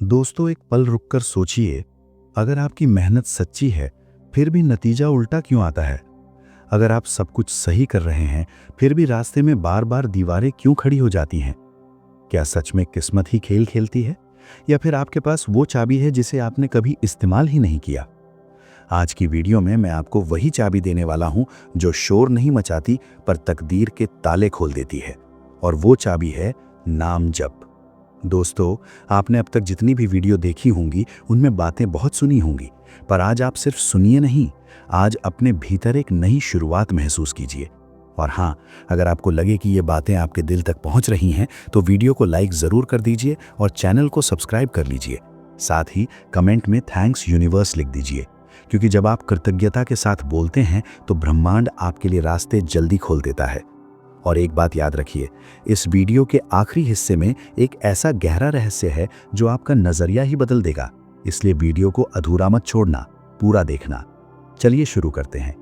दोस्तों, एक पल रुककर सोचिए, अगर आपकी मेहनत सच्ची है, फिर भी नतीजा उल्टा क्यों आता है? अगर आप सब कुछ सही कर रहे हैं, फिर भी रास्ते में बार बार दीवारें क्यों खड़ी हो जाती हैं? क्या सच में किस्मत ही खेल खेलती है? या फिर आपके पास वो चाबी है जिसे आपने कभी इस्तेमाल ही नहीं किया? आज की वीडियो में मैं आपको वही चाबी देने वाला हूं जो शोर नहीं मचाती पर तकदीर के ताले खोल देती है। और वो चाबी है नाम जप। दोस्तों, आपने अब तक जितनी भी वीडियो देखी होंगी उनमें बातें बहुत सुनी होंगी, पर आज आप सिर्फ सुनिए नहीं, आज अपने भीतर एक नई शुरुआत महसूस कीजिए। और हाँ, अगर आपको लगे कि ये बातें आपके दिल तक पहुंच रही हैं तो वीडियो को लाइक ज़रूर कर दीजिए और चैनल को सब्सक्राइब कर लीजिए। साथ ही कमेंट में थैंक्स यूनिवर्स लिख दीजिए, क्योंकि जब आप कृतज्ञता के साथ बोलते हैं तो ब्रह्मांड आपके लिए रास्ते जल्दी खोल देता है। और एक बात याद रखिए, इस वीडियो के आखिरी हिस्से में एक ऐसा गहरा रहस्य है जो आपका नजरिया ही बदल देगा, इसलिए वीडियो को अधूरा मत छोड़ना, पूरा देखना। चलिए शुरू करते हैं।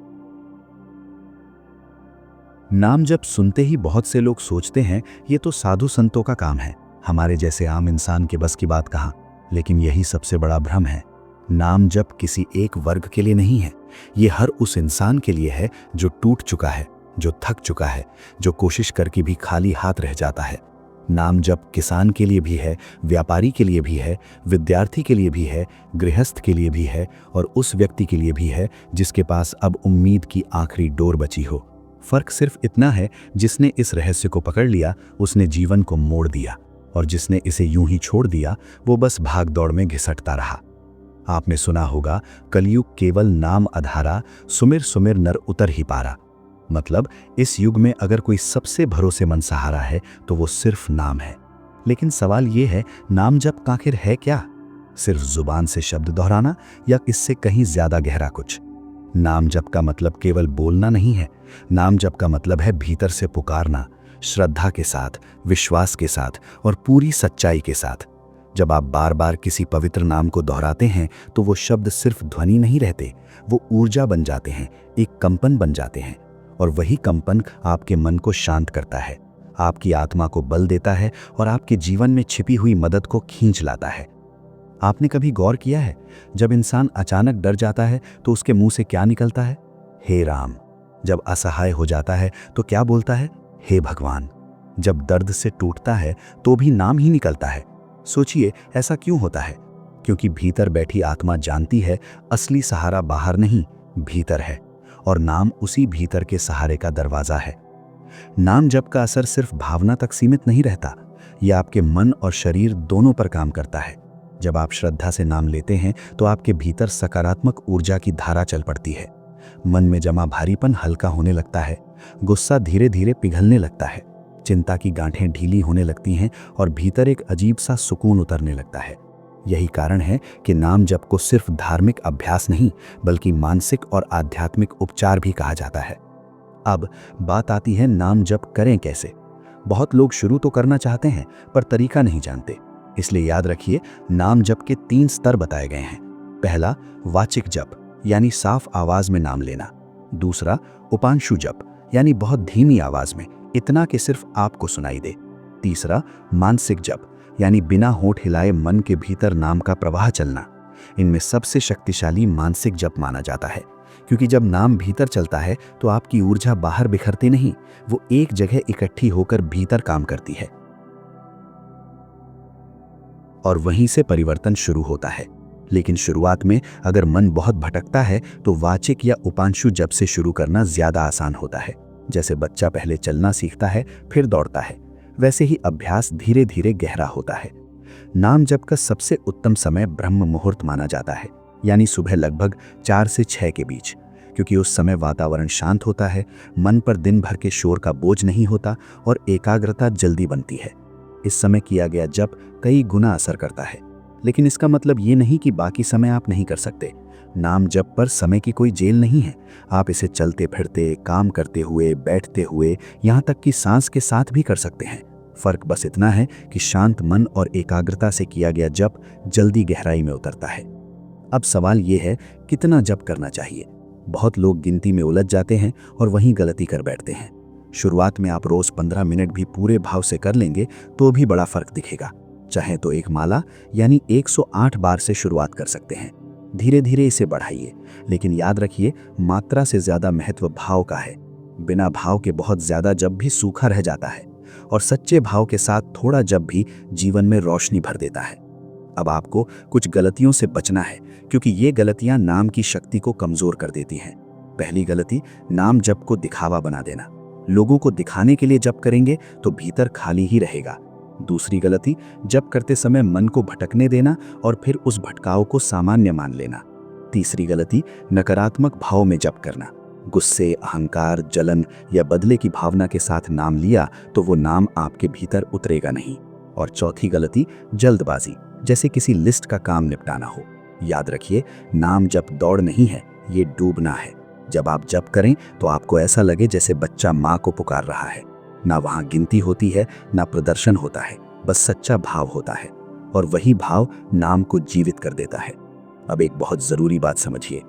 नाम जप सुनते ही बहुत से लोग सोचते हैं ये तो साधु संतों का काम है, हमारे जैसे आम इंसान के बस की बात कहाँ। लेकिन यही सबसे बड़ा भ्रम है। नाम जप किसी एक वर्ग के लिए नहीं है, ये हर उस इंसान के लिए है जो टूट चुका है, जो थक चुका है, जो कोशिश करके भी खाली हाथ रह जाता है। नाम जप किसान के लिए भी है, व्यापारी के लिए भी है, विद्यार्थी के लिए भी है, गृहस्थ के लिए भी है और उस व्यक्ति के लिए भी है जिसके पास अब उम्मीद की आखिरी डोर बची हो। फर्क सिर्फ इतना है, जिसने इस रहस्य को पकड़ लिया उसने जीवन को मोड़ दिया, और जिसने इसे यूं ही छोड़ दिया वो बस भाग दौड़ में घिसटता रहा। आपने सुना होगा, कलयुग केवल नाम अधारा, सुमिर सुमिर नर उतर ही पारा। मतलब इस युग में अगर कोई सबसे भरोसेमंद सहारा है तो वो सिर्फ नाम है। लेकिन सवाल ये है, नाम जप आखिर है क्या? सिर्फ जुबान से शब्द दोहराना या इससे कहीं ज्यादा गहरा कुछ? नाम जप का मतलब केवल बोलना नहीं है। नाम जप का मतलब है भीतर से पुकारना, श्रद्धा के साथ, विश्वास के साथ और पूरी सच्चाई के साथ। जब आप बार बार किसी पवित्र नाम को दोहराते हैं तो वो शब्द सिर्फ ध्वनि नहीं रहते, वो ऊर्जा बन जाते हैं, एक कंपन बन जाते हैं। और वही कंपन आपके मन को शांत करता है, आपकी आत्मा को बल देता है और आपके जीवन में छिपी हुई मदद को खींच लाता है। आपने कभी गौर किया है, जब इंसान अचानक डर जाता है तो उसके मुंह से क्या निकलता है? हे राम। जब असहाय हो जाता है तो क्या बोलता है? हे भगवान। जब दर्द से टूटता है तो भी नाम ही निकलता है। सोचिए, ऐसा क्यों होता है? क्योंकि भीतर बैठी आत्मा जानती है असली सहारा बाहर नहीं, भीतर है, और नाम उसी भीतर के सहारे का दरवाजा है। नाम जप का असर सिर्फ भावना तक सीमित नहीं रहता, यह आपके मन और शरीर दोनों पर काम करता है। जब आप श्रद्धा से नाम लेते हैं तो आपके भीतर सकारात्मक ऊर्जा की धारा चल पड़ती है। मन में जमा भारीपन हल्का होने लगता है, गुस्सा धीरे धीरे पिघलने लगता है, चिंता की गांठें ढीली होने लगती हैं और भीतर एक अजीब सा सुकून उतरने लगता है। यही कारण है कि नाम जप को सिर्फ धार्मिक अभ्यास नहीं बल्कि मानसिक और आध्यात्मिक उपचार भी कहा जाता है। अब बात आती है, नाम जप करें कैसे? बहुत लोग शुरू तो करना चाहते हैं पर तरीका नहीं जानते, इसलिए याद रखिए, नाम जप के 3 स्तर बताए गए हैं। पहला, वाचिक जप यानी साफ आवाज में नाम लेना। दूसरा, उपांशु जप यानी बहुत धीमी आवाज में, इतना कि सिर्फ आपको सुनाई दे। तीसरा, मानसिक जप यानी बिना होंठ हिलाए मन के भीतर नाम का प्रवाह चलना। इनमें सबसे शक्तिशाली मानसिक जप माना जाता है, क्योंकि जब नाम भीतर चलता है तो आपकी ऊर्जा बाहर बिखरती नहीं, वो एक जगह इकट्ठी होकर भीतर काम करती है और वहीं से परिवर्तन शुरू होता है। लेकिन शुरुआत में अगर मन बहुत भटकता है तो वाचिक या उपांशु जप से शुरू करना ज्यादा आसान होता है। जैसे बच्चा पहले चलना सीखता है फिर दौड़ता है, वैसे ही अभ्यास धीरे धीरे गहरा होता है। नाम जप का सबसे उत्तम समय ब्रह्म मुहूर्त माना जाता है, यानी सुबह लगभग 4 से 6 के बीच, क्योंकि उस समय वातावरण शांत होता है, मन पर दिन भर के शोर का बोझ नहीं होता और एकाग्रता जल्दी बनती है। इस समय किया गया जप कई गुना असर करता है, लेकिन इसका मतलब ये नहीं कि बाकी समय आप नहीं कर सकते। नाम जप पर समय की कोई जेल नहीं है, आप इसे चलते फिरते, काम करते हुए, बैठते हुए, यहाँ तक कि सांस के साथ भी कर सकते हैं। फर्क बस इतना है कि शांत मन और एकाग्रता से किया गया जप जल्दी गहराई में उतरता है। अब सवाल ये है, कितना जप करना चाहिए? बहुत लोग गिनती में उलझ जाते हैं और वहीं गलती कर बैठते हैं। शुरुआत में आप रोज 15 मिनट भी पूरे भाव से कर लेंगे तो भी बड़ा फर्क दिखेगा, चाहे तो एक माला यानी 108 बार से शुरुआत कर सकते हैं। धीरे धीरे इसे बढ़ाइए, लेकिन याद रखिए मात्रा से ज्यादा महत्व भाव का है। बिना भाव के बहुत ज्यादा जप भी सूखा रह जाता है, और सच्चे भाव के साथ थोड़ा जप भी जीवन में रोशनी भर देता है। अब आपको कुछ गलतियों से बचना है, क्योंकि ये गलतियां नाम की शक्ति को कमजोर कर देती हैं। पहली गलती, नाम जप को दिखावा बना देना। लोगों को दिखाने के लिए जप करेंगे तो भीतर खाली ही रहेगा। दूसरी गलती, जप करते समय मन को भटकने देना और फिर उस भटकाव को सामान्य मान लेना। तीसरी गलती, नकारात्मक भाव में जप करना। गुस्से, अहंकार, जलन या बदले की भावना के साथ नाम लिया तो वो नाम आपके भीतर उतरेगा नहीं। और चौथी गलती, जल्दबाजी, जैसे किसी लिस्ट का काम निपटाना हो। याद रखिए, नाम जप दौड़ नहीं है, ये डूबना है। जब आप जप करें तो आपको ऐसा लगे जैसे बच्चा माँ को पुकार रहा है। ना वहाँ गिनती होती है, ना प्रदर्शन होता है, बस सच्चा भाव होता है, और वही भाव नाम को जीवित कर देता है। अब एक बहुत जरूरी बात समझिए,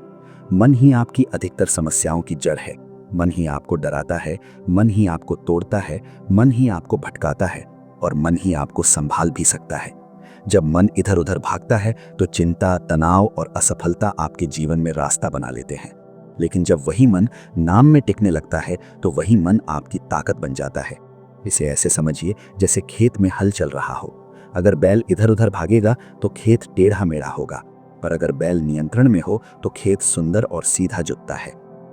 मन ही आपकी अधिकतर समस्याओं की जड़ है। मन ही आपको डराता है, मन ही आपको तोड़ता है, मन ही आपको भटकाता है, और मन ही आपको संभाल भी सकता है। जब मन इधर उधर भागता है तो चिंता, तनाव और असफलता आपके जीवन में रास्ता बना लेते हैं। लेकिन जब वही मन नाम में टिकने लगता है तो वही मन आपकी ताकत बन जाता है। इसे ऐसे समझिए जैसे खेत में हल चल रहा हो। अगर बैल इधर उधर भागेगा तो खेत टेढ़ा मेढ़ा होगा, पर अगर बैल नियंत्रण में हो तो खेत सुंदर और सीधा जुतता है।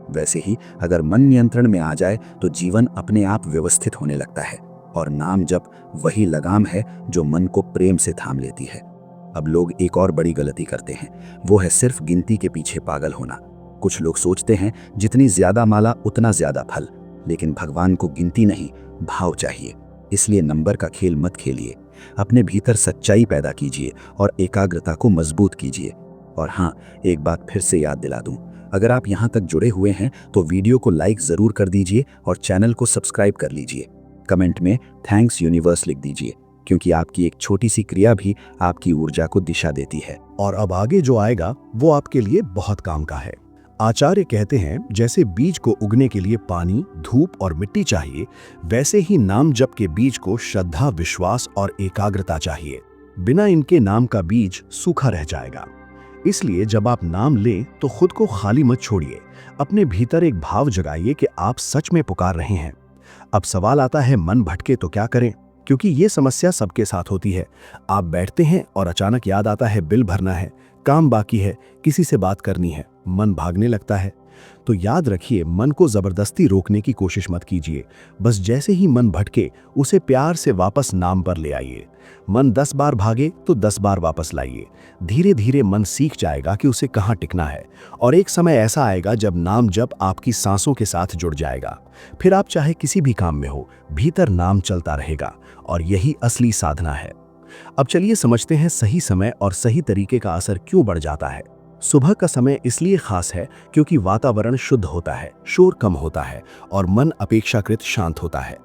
वैसे ही अगर मन नियंत्रण में आ जाए तो जीवन अपने आप व्यवस्थित होने लगता है, और नाम जप वही लगाम है जो मन को प्रेम से थाम लेती है। अब लोग एक और बड़ी गलती करते हैं, वो है सिर्फ गिनती के पीछे पागल होना। कुछ लोग सोचते हैं जितनी ज्यादा माला उतना ज्यादा फल, लेकिन भगवान को गिनती नहीं, भाव चाहिए। इसलिए नंबर का खेल मत खेलिए, अपने भीतर सच्चाई पैदा कीजिए और एकाग्रता को मजबूत कीजिए। और हाँ, एक बात फिर से याद दिला दूं, अगर आप यहाँ तक जुड़े हुए हैं तो वीडियो को लाइक जरूर कर दीजिए और चैनल को सब्सक्राइब कर लीजिए। कमेंट में थैंक्स यूनिवर्स लिख दीजिए, क्योंकि आपकी एक छोटी सी क्रिया भी आपकी ऊर्जा को दिशा देती है। और अब आगे जो आएगा वो आपके लिए बहुत काम का है। आचार्य कहते हैं, जैसे बीज को उगने के लिए पानी, धूप और मिट्टी चाहिए, वैसे ही नाम जप के बीज को श्रद्धा, विश्वास और एकाग्रता चाहिए। बिना इनके नाम का बीज सूखा रह जाएगा। इसलिए जब आप नाम लें तो खुद को खाली मत छोड़िए। अपने भीतर एक भाव जगाइए कि आप सच में पुकार रहे हैं। अब सवाल आता है, मन भटके तो क्या करें? क्योंकि ये समस्या सबके साथ होती है। आप बैठते हैं और अचानक याद आता है बिल भरना है, काम बाकी है, किसी से बात करनी है, मन भागने लगता है। तो याद रखिए, मन को जबरदस्ती रोकने की कोशिश मत कीजिए। बस जैसे ही मन भटके उसे प्यार से वापस नाम पर ले आइए। मन 10 बार भागे तो 10 बार वापस लाइए। धीरे धीरे मन सीख जाएगा कि उसे कहाँ टिकना है, और एक समय ऐसा आएगा जब नाम जप आपकी सांसों के साथ जुड़ जाएगा। फिर आप चाहे किसी भी काम में हो, भीतर नाम चलता रहेगा, और यही असली साधना है। अब चलिए समझते हैं सही समय और सही तरीके का असर क्यों बढ़ जाता है। सुबह का समय इसलिए खास है क्योंकि वातावरण शुद्ध होता है, शोर कम होता है और मन अपेक्षाकृत शांत होता है।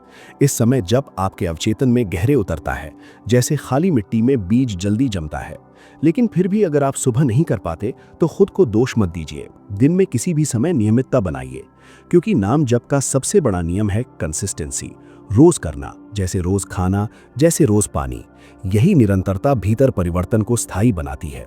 इस समय जप आपके अवचेतन में गहरे उतरता है, जैसे खाली मिट्टी में बीज जल्दी जमता है। लेकिन फिर भी अगर आप सुबह नहीं कर पाते तो खुद को दोष मत दीजिए। दिन में किसी भी समय नियमितता बनाइए, क्योंकि नाम जप का सबसे बड़ा नियम है कंसिस्टेंसी। रोज करना, जैसे रोज खाना, जैसे रोज पानी। यही निरंतरता भीतर परिवर्तन को स्थायी बनाती है।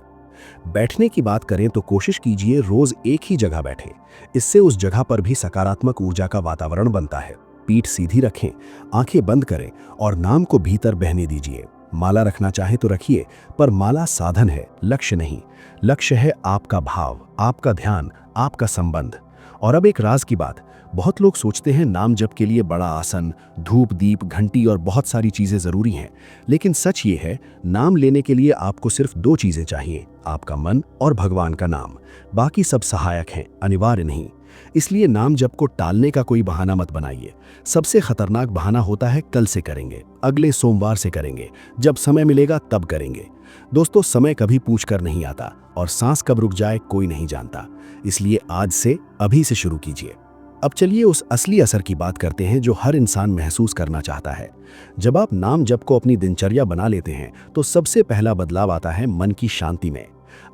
बैठने की बात करें तो कोशिश कीजिए रोज एक ही जगह बैठें। इससे उस जगह पर भी सकारात्मक ऊर्जा का वातावरण बनता है। पीठ सीधी रखें, आंखें बंद करें और नाम को भीतर बहने दीजिए। माला रखना चाहे तो रखिए, पर माला साधन है, लक्ष्य नहीं। लक्ष्य है आपका भाव, आपका ध्यान, आपका संबंध। और अब एक राज की बात, बहुत लोग सोचते हैं नाम जप के लिए बड़ा आसन, धूप, दीप, घंटी और बहुत सारी चीजें जरूरी हैं। लेकिन सच ये है, नाम लेने के लिए आपको सिर्फ 2 चीजें चाहिए, आपका मन और भगवान का नाम। बाकी सब सहायक हैं, अनिवार्य नहीं। इसलिए नाम जप को टालने का कोई बहाना मत बनाइए। सबसे खतरनाक बहाना होता है कल से करेंगे, अगले सोमवार से करेंगे, जब समय मिलेगा तब करेंगे। दोस्तों, समय कभी पूछ कर नहीं आता और सांस कब रुक जाए कोई नहीं जानता। इसलिए आज से, अभी से शुरू कीजिए। अब चलिए उस असली असर की बात करते हैं जो हर इंसान महसूस करना चाहता है। जब आप नाम जप को अपनी दिनचर्या बना लेते हैं तो सबसे पहला बदलाव आता है मन की शांति में।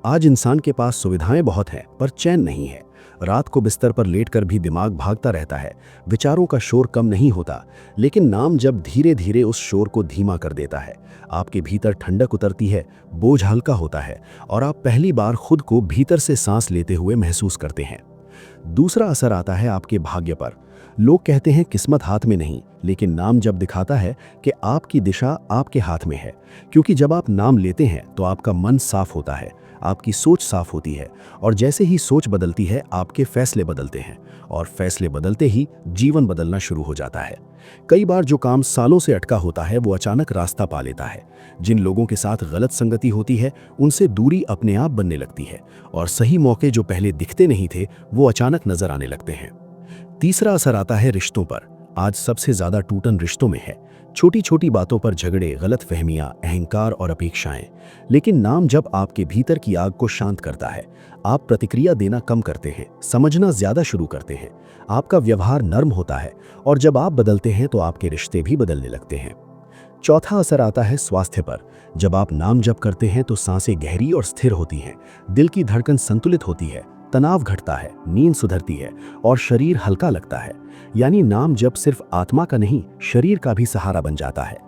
आज इंसान के पास सुविधाएं बहुत हैं पर चैन नहीं है। रात को बिस्तर पर लेटकर भी दिमाग भागता रहता है, विचारों का शोर कम नहीं होता, लेकिन नाम जप धीरे धीरे उस शोर को धीमा कर देता है। आपके भीतर ठंडक उतरती है, बोझ हल्का होता है और आप पहली बार खुद को भीतर से सांस लेते हुए महसूस करते हैं। दूसरा असर आता है आपके भाग्य पर। लोग कहते हैं किस्मत हाथ में नहीं, लेकिन नाम जब दिखाता है कि आपकी दिशा आपके हाथ में है। क्योंकि जब आप नाम लेते हैं तो आपका मन साफ होता है, आपकी सोच साफ होती है और जैसे ही सोच बदलती है आपके फैसले बदलते हैं और फैसले बदलते ही जीवन बदलना शुरू हो जाता है। कई बार जो काम सालों से अटका होता है वो अचानक रास्ता पा लेता है। जिन लोगों के साथ गलत संगति होती है उनसे दूरी अपने आप बनने लगती है और सही मौके जो पहले दिखते नहीं थे वो अचानक नजर आने लगते हैं। तीसरा असर आता है रिश्तों पर। आज सबसे ज्यादा टूटन रिश्तों में है। छोटी छोटी बातों पर झगड़े, गलतफहमियां, अहंकार और अपेक्षाएं। लेकिन नाम जब आपके भीतर की आग को शांत करता है, आप प्रतिक्रिया देना कम करते हैं, समझना ज्यादा शुरू करते हैं, आपका व्यवहार नर्म होता है और जब आप बदलते हैं तो आपके रिश्ते भी बदलने लगते हैं। चौथा असर आता है स्वास्थ्य पर। जब आप नाम जप करते हैं तो सांसें गहरी और स्थिर होती हैं, दिल की धड़कन संतुलित होती है, तनाव घटता है, नींद सुधरती है और शरीर हल्का लगता है। यानी नाम जप सिर्फ आत्मा का नहीं, शरीर का भी सहारा बन जाता है।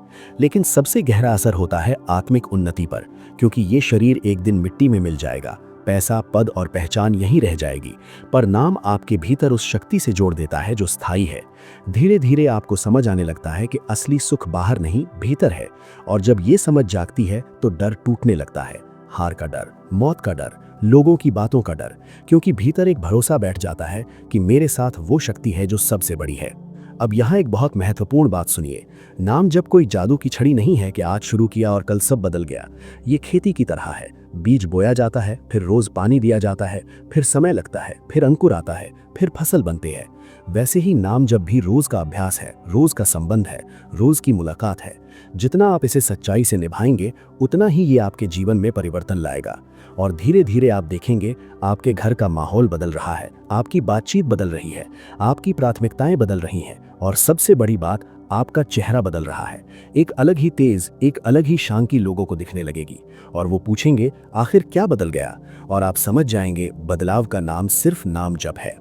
लेकिन सबसे गहरा असर होता है आत्मिक उन्नति पर, क्योंकि ये शरीर एक दिन मिट्टी में मिल जाएगा, पैसा, पद और पहचान यहीं रह जाएगी, पर नाम आपके भीतर उस शक्ति से जोड़ देता है जो स्थायी है। धीरे धीरे आपको समझ आने लगता है कि असली सुख बाहर नहीं, भीतर है। और जब ये समझ जागती है तो डर टूटने लगता है, हार का डर, मौत का डर, लोगों की बातों का डर, क्योंकि भीतर एक भरोसा बैठ जाता है कि मेरे साथ वो शक्ति है जो सबसे बड़ी है। अब यहाँ एक बहुत महत्वपूर्ण बात सुनिए। नाम जब कोई जादू की छड़ी नहीं है कि आज शुरू किया और कल सब बदल गया। ये खेती की तरह है। बीज बोया जाता है, फिर रोज पानी दिया जाता है, फिर समय लगता है, फिर अंकुर आता है, फिर फसल बनती है। वैसे ही नाम जब भी रोज का अभ्यास है, रोज का संबंध है, रोज की मुलाकात है। जितना आप इसे सच्चाई से निभाएंगे उतना ही ये आपके जीवन में परिवर्तन लाएगा और धीरे धीरे आप देखेंगे आपके घर का माहौल बदल रहा है, आपकी बातचीत बदल रही है, आपकी प्राथमिकताएं बदल रही हैं और सबसे बड़ी बात, आपका चेहरा बदल रहा है। एक अलग ही तेज, एक अलग ही शांति लोगों को दिखने लगेगी और वो पूछेंगे आखिर क्या बदल गया, और आप समझ जाएंगे बदलाव का नाम सिर्फ नाम जप है।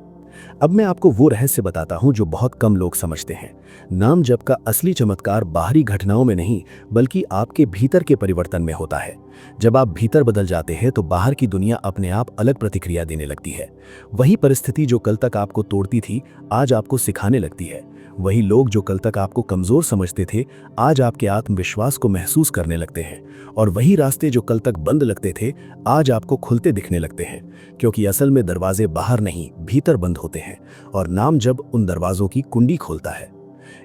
अब मैं आपको वो रहस्य बताता हूं जो बहुत कम लोग समझते हैं। नाम जप का असली चमत्कार बाहरी घटनाओं में नहीं, बल्कि आपके भीतर के परिवर्तन में होता है। जब आप भीतर बदल जाते हैं तो बाहर की दुनिया अपने आप अलग प्रतिक्रिया देने लगती है। वही परिस्थिति जो कल तक आपको तोड़ती थी, आज आपको सिखाने लगती है। वही लोग जो कल तक आपको कमजोर समझते थे, आज आपके आत्मविश्वास को महसूस करने लगते हैं। और वही रास्ते जो कल तक बंद लगते थे, आज आपको खुलते दिखने लगते हैं। क्योंकि असल में दरवाजे बाहर नहीं, भीतर बंद होते हैं और नाम जब उन दरवाजों की कुंडी खोलता है।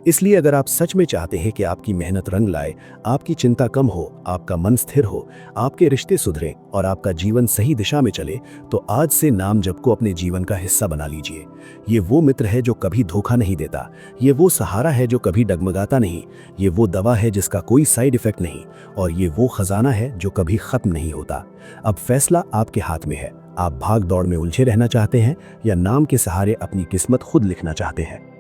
इसलिए अगर आप सच में चाहते हैं कि आपकी मेहनत रंग लाए, आपकी चिंता कम हो, आपका मन स्थिर हो, आपके रिश्ते सुधरें और आपका जीवन सही दिशा में चले, तो आज से नाम जप को अपने जीवन का हिस्सा बना लीजिए। ये वो मित्र है जो कभी धोखा नहीं देता, ये वो सहारा है जो कभी डगमगाता नहीं, ये वो दवा है जिसका कोई साइड इफेक्ट नहीं, और ये वो खजाना है जो कभी खत्म नहीं होता। अब फैसला आपके हाथ में है। आप भाग दौड़ में उलझे रहना चाहते हैं या नाम के सहारे अपनी किस्मत खुद लिखना चाहते हैं?